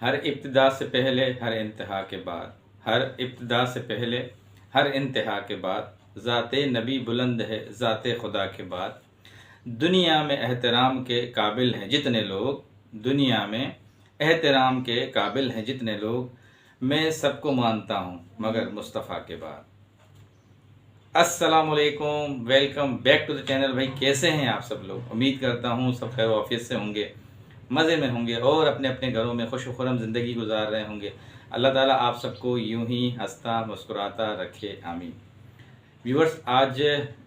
हर इब्तिदा से पहले हर इंतहा के बाद, हर इब्तिदा से पहले हर इंतहा के बाद, ज़ाते नबी बुलंद है ज़ाते खुदा के बाद। दुनिया में एहतराम के काबिल हैं जितने लोग, दुनिया में एहतराम के काबिल हैं जितने लोग, मैं सबको मानता हूँ मगर मुस्तफ़ा के बाद। अस्सलाम वालेकुम, welcome back to the channel. भाई कैसे हैं आप सब लोग? उम्मीद करता हूँ सब खैर ऑफिस से होंगे, मज़े में होंगे और अपने अपने घरों में खुश खुरम ज़िंदगी गुजार रहे होंगे। अल्लाह ताला आप सबको यूं ही हंसता मुस्कुराता रखे, आमीन। व्यूअर्स, आज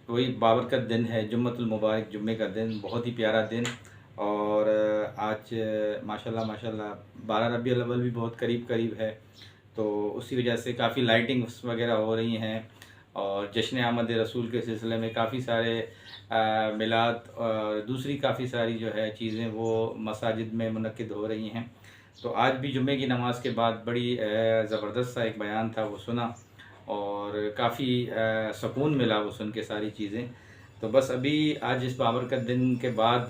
वही बाबरकत दिन है, जुम्मतुल मुबारक, जुम्मे का दिन, बहुत ही प्यारा दिन। और आज माशाल्लाह माशाल्लाह 12 रबीउल अव्वल भी बहुत करीब करीब है, तो उसी वजह से काफ़ी लाइटिंग्स वगैरह हो रही हैं और जश्न आमद रसूल के सिलसिले में काफ़ी सारे मिलाद और दूसरी काफ़ी सारी जो है चीज़ें वो मसाजिद में मुनक्किद हो रही हैं। तो आज भी जुम्मे की नमाज़ के बाद बड़ी ज़बरदस्त सा एक बयान था, वो सुना और काफ़ी सुकून मिला वो सुन के सारी चीज़ें। तो बस अभी आज इस बाबरकत दिन के बाद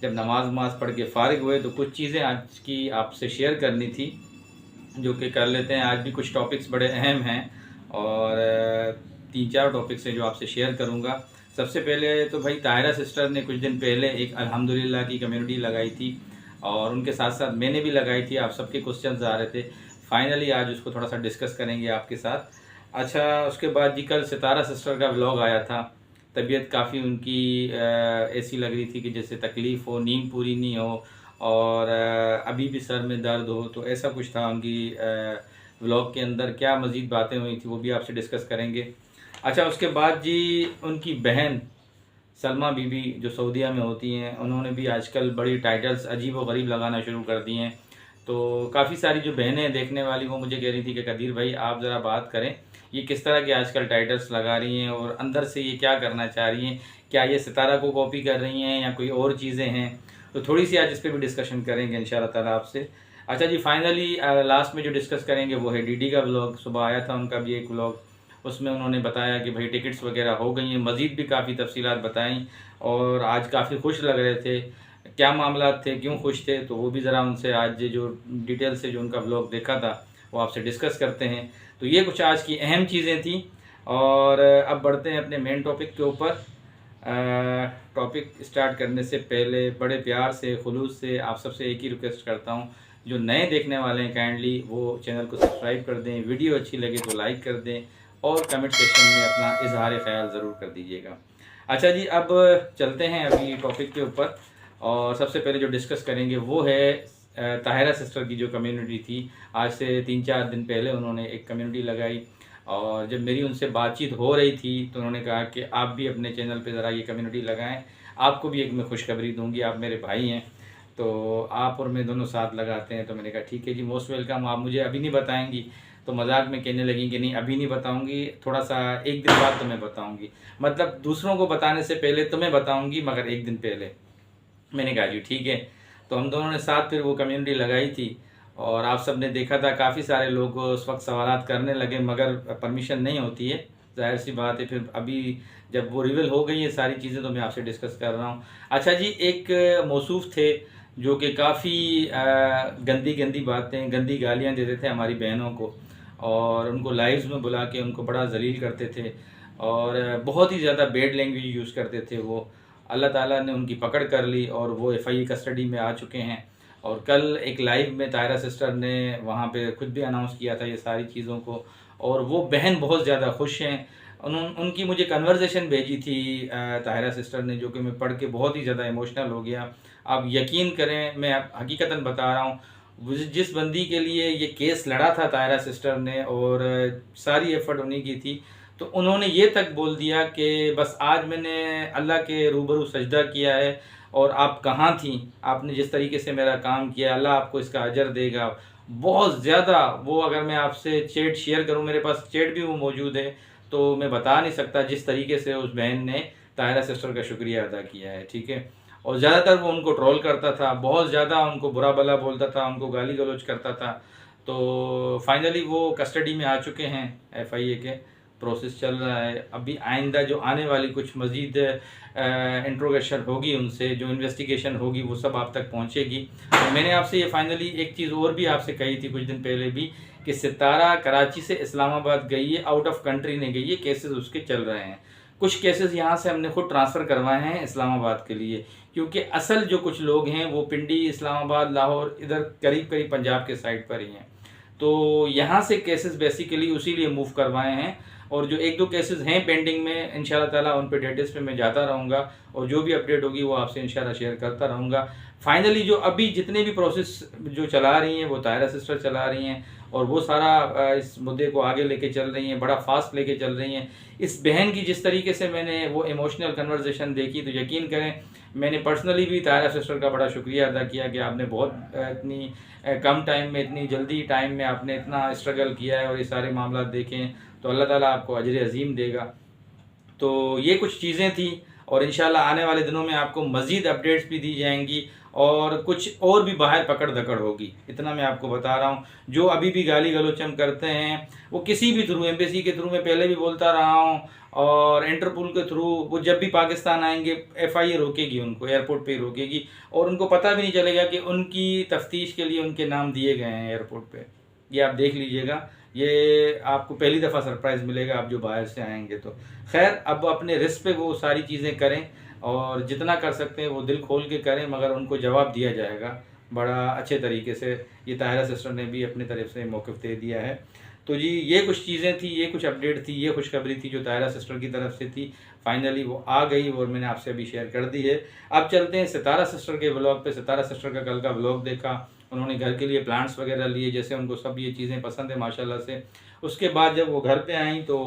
जब नमाज पढ़ के फ़ारिग हुए तो कुछ चीज़ें आज की आपसे शेयर करनी थी, जो कि कर लेते हैं। आज भी कुछ टॉपिक्स बड़े अहम हैं और 3-4 टॉपिक्स हैं जो आपसे शेयर करूंगा। सबसे पहले तो भाई ताहिरा सिस्टर ने कुछ दिन पहले एक अल्हम्दुलिल्लाह की कम्युनिटी लगाई थी और उनके साथ साथ मैंने भी लगाई थी। आप सबके क्वेश्चंस आ रहे थे, फाइनली आज उसको थोड़ा सा डिस्कस करेंगे आपके साथ। अच्छा, उसके बाद जी कल सितारा सिस्टर का व्लॉग आया था। तबीयत काफ़ी उनकी ऐसी लग रही थी कि जैसे तकलीफ़ हो, नींद पूरी नहीं हो और अभी भी सर में दर्द हो, तो ऐसा कुछ था उनकी व्लॉग के अंदर। क्या मज़ीद बातें हुई थी वो भी आपसे डिस्कस करेंगे। अच्छा, उसके बाद जी उनकी बहन सलमा बीबी जो सऊदीया में होती हैं, उन्होंने भी आजकल बड़ी टाइटल्स अजीब व गरीब लगाना शुरू कर दी हैं। तो काफ़ी सारी जो बहनें देखने वाली वो मुझे कह रही थी कि कदीर भाई आप ज़रा बात करें, ये किस तरह के आजकल टाइटल्स लगा रही हैं और अंदर से ये क्या करना चाह रही हैं, क्या ये सितारा को कॉपी कर रही हैं या कोई और चीज़ें हैं। तो थोड़ी सी आज इस पर भी डिस्कशन करेंगे इंशाल्लाह ताला आपसे। अच्छा जी, फाइनली लास्ट में जो डिस्कस करेंगे वो है डीडी का व्लॉग। सुबह आया था उनका भी एक व्लॉग, उसमें उन्होंने बताया कि भाई टिकट्स वगैरह हो गई हैं, मज़ीद भी काफ़ी तफसीलात बताई और आज काफ़ी खुश लग रहे थे। क्या मामला थे, क्यों खुश थे, तो वो भी ज़रा उनसे आज जो डिटेल से जो उनका व्लॉग देखा था वो आपसे डिस्कस करते हैं। तो ये कुछ आज की अहम चीज़ें थी और अब बढ़ते हैं अपने मेन टॉपिक के ऊपर। टॉपिक स्टार्ट करने से पहले बड़े प्यार से खुलूस से आप सबसे एक ही रिक्वेस्ट करता हूँ, जो नए देखने वाले हैं काइंडली वो चैनल को सब्सक्राइब कर दें, वीडियो अच्छी लगे तो लाइक कर दें और कमेंट सेक्शन में अपना इजहार ख्याल ज़रूर कर दीजिएगा। अच्छा जी, अब चलते हैं अभी टॉपिक के ऊपर और सबसे पहले जो डिस्कस करेंगे वो है ताहिरा सिस्टर की जो कम्युनिटी थी। आज से 3-4 दिन पहले उन्होंने एक कम्युनिटी लगाई और जब मेरी उनसे बातचीत हो रही थी तो उन्होंने कहा कि आप भी अपने चैनल पे ज़रा ये कम्युनिटी लगाएं, आपको भी एक मैं खुशखबरी दूंगी, आप मेरे भाई हैं तो आप और मैं दोनों साथ लगाते हैं। तो मैंने कहा ठीक है जी, मोस्ट वेलकम। आप मुझे अभी नहीं बताएंगी तो मजाक में कहने लगी कि नहीं अभी नहीं बताऊंगी, थोड़ा सा एक दिन बाद तुम्हें बताऊंगी, मतलब दूसरों को बताने से पहले तुम्हें बताऊंगी मगर एक दिन पहले। मैंने कहा जी ठीक है। तो हम दोनों ने साथ फिर वो कम्युनिटी लगाई थी और आप सब ने देखा था काफ़ी सारे लोग उस वक्त सवालात करने लगे मगर परमिशन नहीं होती है, जाहिर सी बात है। फिर अभी जब वो रिवील हो गई है सारी चीज़ें तो मैं आपसे डिस्कस कर रहा हूँ। अच्छा जी, एक मौसूफ थे जो कि काफ़ी गंदी गंदी बातें, गंदी गालियाँ देते थे हमारी बहनों को और उनको लाइव्स में बुला के उनको बड़ा जलील करते थे और बहुत ही ज़्यादा बैड लैंग्वेज यूज़ करते थे वो। अल्लाह ताला ने उनकी पकड़ कर ली और वो एफआईए कस्टडी में आ चुके हैं। और कल एक लाइव में ताहिरा सिस्टर ने वहाँ पे खुद भी अनाउंस किया था ये सारी चीज़ों को और वो बहन बहुत ज़्यादा खुश हैं। उनकी मुझे कन्वर्सेशन भेजी थी ताहिरा सिस्टर ने, जो कि मैं पढ़ के बहुत ही ज़्यादा इमोशनल हो गया। आप यकीन करें, मैं हकीकतन बता रहा हूँ, जिस बंदी के लिए ये केस लड़ा था ताहिरा सिस्टर ने और सारी एफर्ट उन्हीं की थी, तो उन्होंने ये तक बोल दिया कि बस आज मैंने अल्लाह के रूबरू सजदा किया है और आप कहाँ थी, आपने जिस तरीके से मेरा काम किया, अल्लाह आपको इसका अजर देगा। बहुत ज़्यादा वो, अगर मैं आपसे चैट शेयर करूं, मेरे पास चैट भी वो मौजूद है, तो मैं बता नहीं सकता जिस तरीके से उस बहन ने ताहिरा सिस्टर का शुक्रिया अदा किया है, ठीक है। और ज़्यादातर वो उनको ट्रोल करता था, बहुत ज़्यादा उनको बुरा भला बोलता था, उनको गाली गलौज करता था। तो फाइनली वो कस्टडी में आ चुके हैं एफआईए के, प्रोसेस चल रहा है। अभी आइंदा जो आने वाली कुछ मज़ीद इंट्रोगेशन होगी, उनसे जो इन्वेस्टिगेशन होगी वो सब आप तक पहुंचेगी। तो मैंने आपसे ये फाइनली एक चीज़ और भी आपसे कही थी कुछ दिन पहले भी कि सितारा कराची से इस्लामाबाद गई है, आउट ऑफ कंट्री नहीं गई है, केसेस उसके चल रहे हैं। कुछ केसेस यहाँ से हमने खुद ट्रांसफ़र करवाए हैं इस्लामाबाद के लिए, क्योंकि असल जो कुछ लोग हैं वो पिंडी, इस्लामाबाद, लाहौर, इधर करीब करीब पंजाब के साइड पर ही हैं। तो यहाँ से केसेस बेसिकली उसी लिए मूव करवाए हैं, और जो एक दो केसेस हैं पेंडिंग में, इंशाल्लाह ताला उन पे डेटेस पे मैं जाता रहूँगा, और जो भी अपडेट होगी वो आपसे इंशाल्लाह शेयर करता रहूँगा। फाइनली जो अभी जितने भी प्रोसेस जो चला रही हैं वो ताहिरा सिस्टर चला रही हैं, और वो सारा इस मुद्दे को आगे लेके चल रही हैं, बड़ा फास्ट लेके चल रही हैं। इस बहन की जिस तरीके से मैंने वो इमोशनल कन्वर्सेशन देखी, तो यकीन करें मैंने पर्सनली भी ताहिरा सिस्टर का बड़ा शुक्रिया अदा किया कि आपने बहुत इतनी कम टाइम में, इतनी जल्दी टाइम में आपने इतना स्ट्रगल किया है और ये सारे मामला देखें, तो अल्लाह ताला आपको अजर अजीम देगा। तो ये कुछ चीज़ें थी, और इंशाल्लाह आने वाले दिनों में आपको मज़ीद अपडेट्स भी दी जाएंगी, और कुछ और भी बाहर पकड़ दकड़ होगी, इतना मैं आपको बता रहा हूँ। जो अभी भी गाली गलौच हम करते हैं वो किसी भी थ्रू, एम्बेसी के थ्रू, मैं पहले भी बोलता रहा हूँ, और इंटरपोल के थ्रू, वो जब भी पाकिस्तान आएंगे FIA रोकेगी उनको, एयरपोर्ट पे ही रोकेगी, और उनको पता भी नहीं चलेगा कि उनकी तफ्तीश के लिए उनके नाम दिए गए हैं एयरपोर्ट पे। ये आप देख लीजिएगा, ये आपको पहली दफ़ा सरप्राइज़ मिलेगा आप जो बाहर से आएंगे। तो खैर, अब अपने रिस्क पे वो सारी चीज़ें करें, और जितना कर सकते हैं वो दिल खोल के करें, मगर उनको जवाब दिया जाएगा बड़ा अच्छे तरीके से। ये ताहिरा सिस्टर ने भी अपनी तरफ से मौक़िफ़ दे दिया है। तो जी, ये कुछ चीज़ें थी, ये कुछ अपडेट थी, ये खुशखबरी थी जो ताहिरा सिस्टर की तरफ से थी। फाइनली वो आ गई और मैंने आपसे अभी शेयर कर दी है। अब चलते हैं सितारा सिस्टर के व्लॉग पे। सितारा सिस्टर का कल का व्लॉग देखा, उन्होंने घर के लिए प्लांट्स वगैरह लिए, जैसे उनको सब ये चीज़ें पसंद है माशाल्लाह से। उसके बाद जब वो घर पे आई तो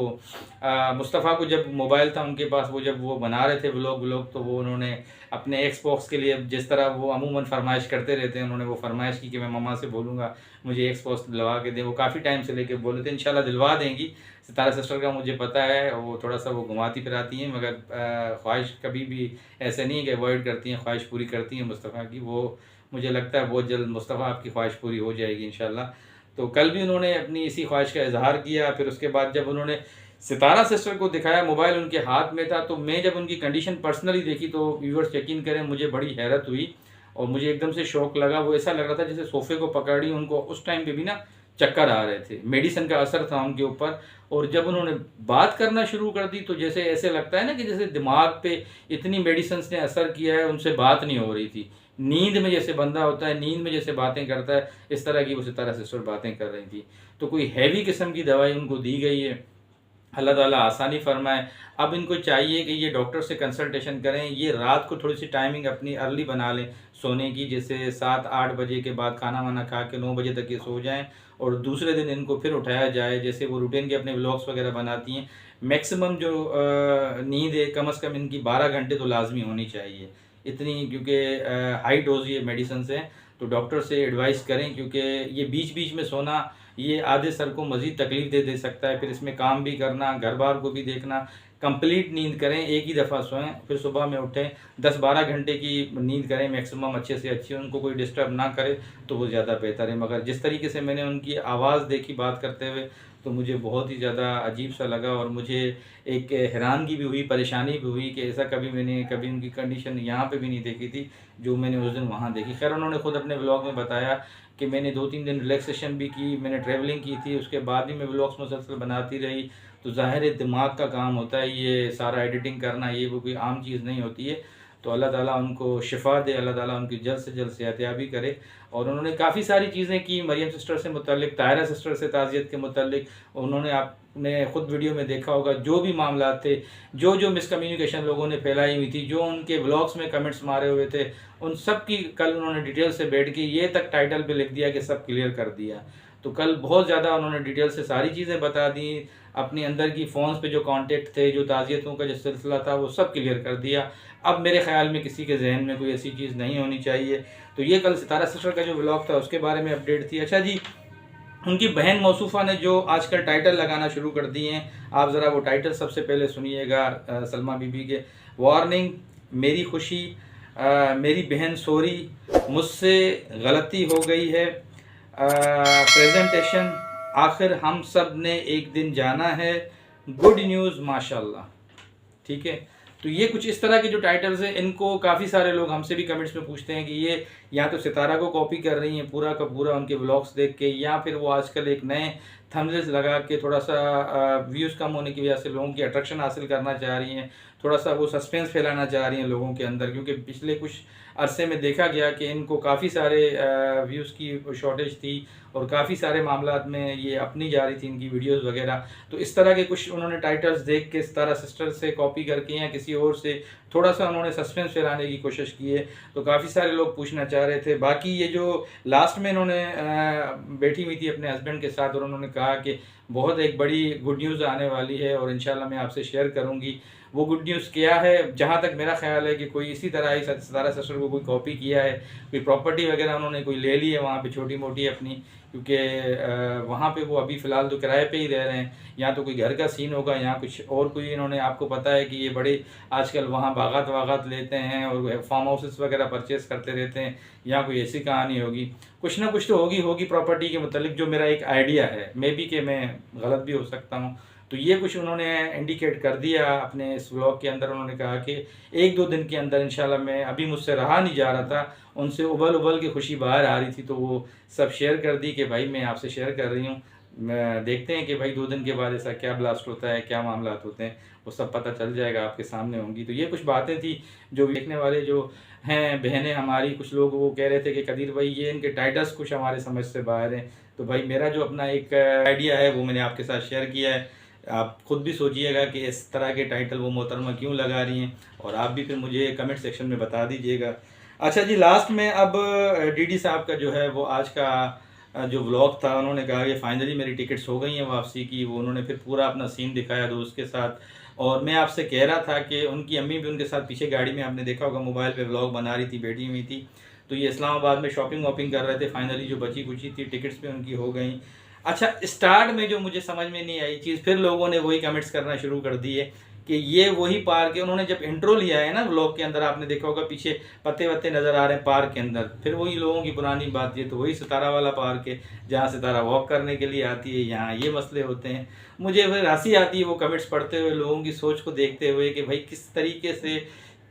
मुस्तफ़ा को जब मोबाइल था उनके पास, वो जब वो बना रहे थे व्लॉग, तो वो उन्होंने अपने एक्सबॉक्स के लिए, जिस तरह वो अमूमन फरमाइश करते रहते हैं, उन्होंने वो फरमाइश की कि मैं मम्मा से बोलूँगा मुझे एक्सबॉक्स दिलवा के दें। वो काफ़ी टाइम से लेके बोले थे, इंशाल्लाह दिलवा देंगी। सितारा सिस्टर का मुझे पता है, वो थोड़ा सा वो घुमाती फिराती हैं, मगर ख्वाहिश कभी भी ऐसे नहीं कि अवॉइड करती हैं, ख्वाहिश पूरी करती हैं मुस्तफ़ा की। वो मुझे लगता है बहुत जल्द मुस्तफ़ा आपकी ख्वाहिश पूरी हो जाएगी इंशाल्लाह। तो कल भी उन्होंने अपनी इसी ख्वाहिश का इजहार किया। फिर उसके बाद जब उन्होंने सितारा सिस्टर को दिखाया, मोबाइल उनके हाथ में था, तो मैं जब उनकी कंडीशन पर्सनली देखी तो व्यूअर्स यकीन करें मुझे बड़ी हैरत हुई, और मुझे एकदम से शौक लगा। वो ऐसा लग रहा था जैसे सोफ़े को पकड़ी उनको उस टाइम पे भी ना चक्कर आ रहे थे, मेडिसिन का असर था उनके ऊपर। और जब उन्होंने बात करना शुरू कर दी तो जैसे ऐसे लगता है ना कि जैसे दिमाग पे इतनी मेडिसिन ने असर किया है, उनसे बात नहीं हो रही थी। नींद में जैसे बंदा होता है, नींद में जैसे बातें करता है, इस तरह की वो सितारा सिस्टर बातें कर रही थी। तो कोई हैवी किस्म की दवाई उनको दी गई है, अल्लाह ताला आसानी फरमाए। अब इनको चाहिए कि ये डॉक्टर से कंसल्टेशन करें, ये रात को थोड़ी सी टाइमिंग अपनी अर्ली बना लें सोने की, जैसे 7-8 बजे के बाद खाना वाना खा के 9 बजे तक ये सो जाएं, और दूसरे दिन इनको फिर उठाया जाए। जैसे वो रूटीन के अपने व्लॉग्स वगैरह बनाती हैं, मैक्सिमम जो नींद है कम से कम इनकी 12 घंटे तो लाजमी होनी चाहिए इतनी, क्योंकि हाई डोज ये मेडिसिन हैं। तो डॉक्टर से एडवाइस करें, क्योंकि ये बीच बीच में सोना ये आधे सर को मज़ीद तकलीफ़ दे सकता है। फिर इसमें काम भी करना, घर बार को भी देखना। कंप्लीट नींद करें, एक ही दफ़ा सोएं, फिर सुबह में उठें। 10-12 घंटे की नींद करें मैक्सिमम, अच्छे से अच्छी, उनको कोई डिस्टर्ब ना करे तो वो ज़्यादा बेहतर है। मगर जिस तरीके से मैंने उनकी आवाज़ देखी बात करते हुए, तो मुझे बहुत ही ज़्यादा अजीब सा लगा, और मुझे एक हैरानगी भी हुई, परेशानी भी हुई कि ऐसा मैंने कभी उनकी कंडीशन यहाँ पे भी नहीं देखी थी जो मैंने उस दिन वहाँ देखी। खैर, उन्होंने ख़ुद अपने व्लॉग में बताया कि मैंने 2-3 दिन रिलैक्सेशन भी की, मैंने ट्रैवलिंग की थी, उसके बाद भी मैं व्लॉग्स मुसलसल बनाती रही। तो ज़ाहिर है दिमाग का काम होता है ये सारा एडिटिंग करना, ये वो कोई आम चीज़ नहीं होती है। तो अल्लाह ताला उनको शिफा दे, अल्लाह ताला उनकी जल्द से जल्द सेहतयाबी करे। और उन्होंने काफ़ी सारी चीज़ें की मरियम सिस्टर से मुतल्लिक, ताहिरा सिस्टर से ताज़ियत के मुतल्लिक। उन्होंने, आपने ख़ुद वीडियो में देखा होगा, जो भी मामला थे, जो जो मिसकम्युनिकेशन लोगों ने फैलाई हुई थी, जो उनके व्लॉग्स में कमेंट्स मारे हुए थे, उन सब की कल उन्होंने डिटेल से बैठ के ये तक टाइटल पे लिख दिया कि सब क्लियर कर दिया। तो कल बहुत ज़्यादा उन्होंने डिटेल से सारी चीज़ें बता दी, अपनी अंदर की फ़ोन्स पे जो कांटेक्ट थे, जो ताज़ियतों का जो सिलसिला था, वो सब क्लियर कर दिया। अब मेरे ख़्याल में किसी के जहन में कोई ऐसी चीज़ नहीं होनी चाहिए। तो ये कल सितारा सिस्टर का जो व्लॉग था उसके बारे में अपडेट थी। अच्छा जी, उनकी बहन मौसूफ़ा ने जो आजकल टाइटल लगाना शुरू कर दिए हैं, आप ज़रा वो टाइटल सबसे पहले सुनिएगा सलमा बीबी के। वार्निंग, मेरी खुशी, मेरी बहन सोरी, मुझसे गलती हो गई है, प्रेजेंटेशन, आखिर हम सब ने एक दिन जाना है, गुड न्यूज़ माशाल्लाह। ठीक है, तो ये कुछ इस तरह के जो टाइटल्स हैं, इनको काफ़ी सारे लोग हमसे भी कमेंट्स में पूछते हैं कि ये या तो सितारा को कॉपी कर रही हैं पूरा का पूरा उनके व्लॉग्स देख के, या फिर वो आजकल एक नए थंबनेल्स लगा के थोड़ा सा व्यूज़ कम होने की वजह से लोगों की अट्रैक्शन हासिल करना चाह रही हैं, थोड़ा सा वो सस्पेंस फैलाना चाह रही हैं लोगों के अंदर, क्योंकि पिछले कुछ अरसे में देखा गया कि इनको काफ़ी सारे व्यूज़ की शॉर्टेज थी और काफ़ी सारे मामलात में ये अपनी जा रही थी इनकी वीडियोस वगैरह। तो इस तरह के कुछ उन्होंने टाइटल्स देख के सितारा सिस्टर से कॉपी करके या किसी और से थोड़ा सा उन्होंने सस्पेंस फैलाने की कोशिश की है, तो काफ़ी सारे लोग पूछना चाह रहे थे। बाकी ये जो लास्ट में इन्होंने बैठी हुई थी अपने हस्बैंड के साथ और उन्होंने कहा कि बहुत एक बड़ी गुड न्यूज़ आने वाली है और इंशाल्लाह मैं आपसे शेयर करूँगी। वो गुड न्यूज़ क्या है, जहाँ तक मेरा ख्याल है कि कोई इसी तरह ही सितारा सिस्टर को कोई कॉपी किया है, कोई प्रॉपर्टी वगैरह उन्होंने कोई ले ली है वहाँ पे छोटी मोटी अपनी, क्योंकि वहाँ पे वो अभी फ़िलहाल तो किराए पे ही रह रहे हैं, या तो कोई घर का सीन होगा या कुछ और कोई इन्होंने, आपको पता है कि ये बड़े आजकल वहाँ बागात वागात लेते हैं और फार्म हाउसेस वगैरह परचेस करते रहते हैं, या कोई ऐसी कहानी होगी, कुछ ना कुछ तो होगी प्रॉपर्टी के मतलब, जो मेरा एक आइडिया है, मे बी कि मैं गलत भी हो सकता हूँ। तो ये कुछ उन्होंने इंडिकेट कर दिया अपने इस व्लॉग के अंदर। उन्होंने कहा कि 1-2 दिन के अंदर इंशाल्लाह, मैं अभी मुझसे रहा नहीं जा रहा था, उनसे उबल उबल के खुशी बाहर आ रही थी, तो वो सब शेयर कर दी कि भाई मैं आपसे शेयर कर रही हूँ। देखते हैं कि भाई 2 दिन के बाद ऐसा क्या ब्लास्ट होता है, क्या मामला होते हैं, वो सब पता चल जाएगा, आपके सामने होंगी। तो ये कुछ बातें थी जो देखने वाले जो हैं बहनें हमारी, कुछ लोग वो कह रहे थे कि कदीर भाई ये इनके टाइटल्स कुछ हमारे समझ से बाहर हैं। तो भाई मेरा जो अपना एक आइडिया है वो मैंने आपके साथ शेयर किया है। आप खुद भी सोचिएगा कि इस तरह के टाइटल वो मोहतरमा क्यों लगा रही हैं, और आप भी फिर मुझे कमेंट सेक्शन में बता दीजिएगा। अच्छा जी, लास्ट में अब डीडी साहब का जो है वो आज का जो व्लॉग था, उन्होंने कहा कि फाइनली मेरी टिकट्स हो गई हैं वापसी की। वो उन्होंने फिर पूरा अपना सीन दिखाया दोस्त के साथ, और मैं आपसे कह रहा था कि उनकी अम्मी भी उनके साथ पीछे गाड़ी में, आपने देखा होगा मोबाइल पे व्लॉग बना रही थी, बैठी हुई थी। तो ये इस्लामाबाद में शॉपिंग वॉपिंग कर रहे थे, फाइनली जो बची कुची थी टिकट्स भी उनकी हो गई। अच्छा, स्टार्ट में जो मुझे समझ में नहीं आई चीज़, फिर लोगों ने वही कमेंट्स करना शुरू कर दिए कि ये वही पार्क है। उन्होंने जब इंट्रो लिया है ना व्लॉग के अंदर, आपने देखा होगा पीछे पत्ते वत्ते नज़र आ रहे हैं पार्क के अंदर, फिर वही लोगों की पुरानी बात, ये तो वही सितारा वाला पार्क है जहाँ सितारा वॉक करने के लिए आती है, यहाँ ये मसले होते हैं। मुझे फिर हंसी आती है वो कमेंट्स पढ़ते हुए, लोगों की सोच को देखते हुए कि भाई किस तरीके से,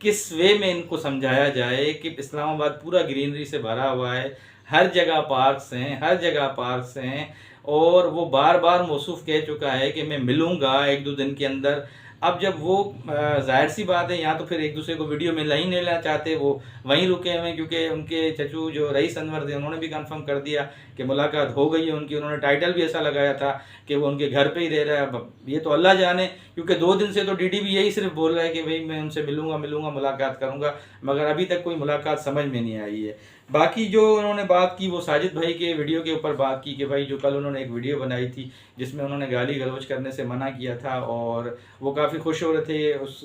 किस वे में इनको समझाया जाए कि इस्लामाबाद पूरा ग्रीनरी से भरा हुआ है, हर जगह पार्क्स हैं, हर जगह पार्क्स हैं, और वो बार बार मौसूफ कह चुका है कि मैं मिलूँगा 1-2 दिन के अंदर। अब जब वो जाहिर सी बात है, यहाँ तो फिर एक दूसरे को वीडियो में नहीं लेना चाहते, वो वहीं रुके हुए हैं, क्योंकि उनके चचू जो रईस अनवर थे उन्होंने भी कंफर्म कर दिया कि मुलाकात हो गई है उनकी। उन्होंने टाइटल भी ऐसा लगाया था कि वो उनके घर पे ही रह रहा है। अब ये तो अल्लाह जाने, क्योंकि 2 दिन से तो डीडी भी यही सिर्फ बोल रहा है कि भाई मैं उनसे मिलूँगा मुलाकात करूँगा, मगर अभी तक कोई मुलाकात समझ में नहीं आई है। बाकी जो उन्होंने बात की वो साजिद भाई के वीडियो के ऊपर बात की कि भाई जो कल उन्होंने एक वीडियो बनाई थी जिसमें उन्होंने गाली गलौज करने से मना किया था, और वो काफ़ी खुश हो रहे थे उस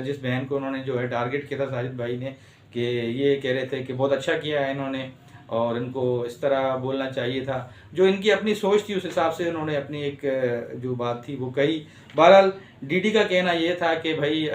जिस बहन को उन्होंने जो है टारगेट किया था साजिद भाई ने, कि ये कह रहे थे कि बहुत अच्छा किया है इन्होंने और इनको इस तरह बोलना चाहिए था। जो इनकी अपनी सोच थी उस हिसाब से उन्होंने अपनी एक जो बात थी वो कही। बहरहाल डीडी का कहना ये था कि भाई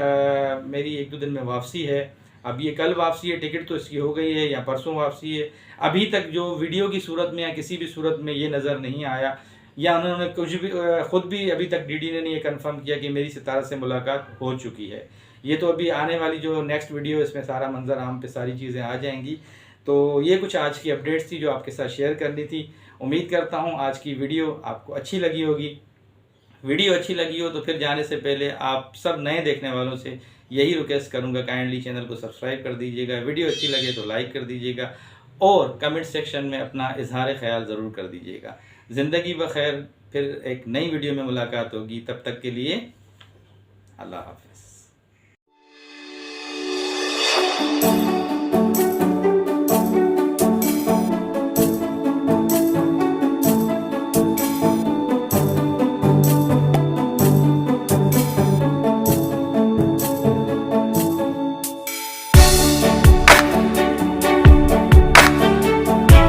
मेरी 1-2 दिन में वापसी है। अब ये कल वापसी है, टिकट तो इसकी हो गई है, या परसों वापसी है। अभी तक जो वीडियो की सूरत में या किसी भी सूरत में ये नज़र नहीं आया, या उन्होंने कुछ भी ख़ुद भी अभी तक डीडी ने नहीं ये कंफर्म किया कि मेरी सितारा से मुलाकात हो चुकी है। ये तो अभी आने वाली जो नेक्स्ट वीडियो इसमें सारा मंजर आम पे सारी चीज़ें आ जाएंगी। तो ये कुछ आज की अपडेट्स थी जो आपके साथ शेयर करनी थी। उम्मीद करता हूँ आज की वीडियो आपको अच्छी लगी होगी। वीडियो अच्छी लगी हो तो फिर जाने से पहले आप सब नए देखने वालों से यही रिक्वेस्ट करूंगा, काइंडली चैनल को सब्सक्राइब कर दीजिएगा, वीडियो अच्छी लगे तो लाइक कर दीजिएगा, और कमेंट सेक्शन में अपना इजहार ख्याल ज़रूर कर दीजिएगा। ज़िंदगी बखैर, फिर एक नई वीडियो में मुलाकात होगी, तब तक के लिए अल्लाह हाफ़िज़।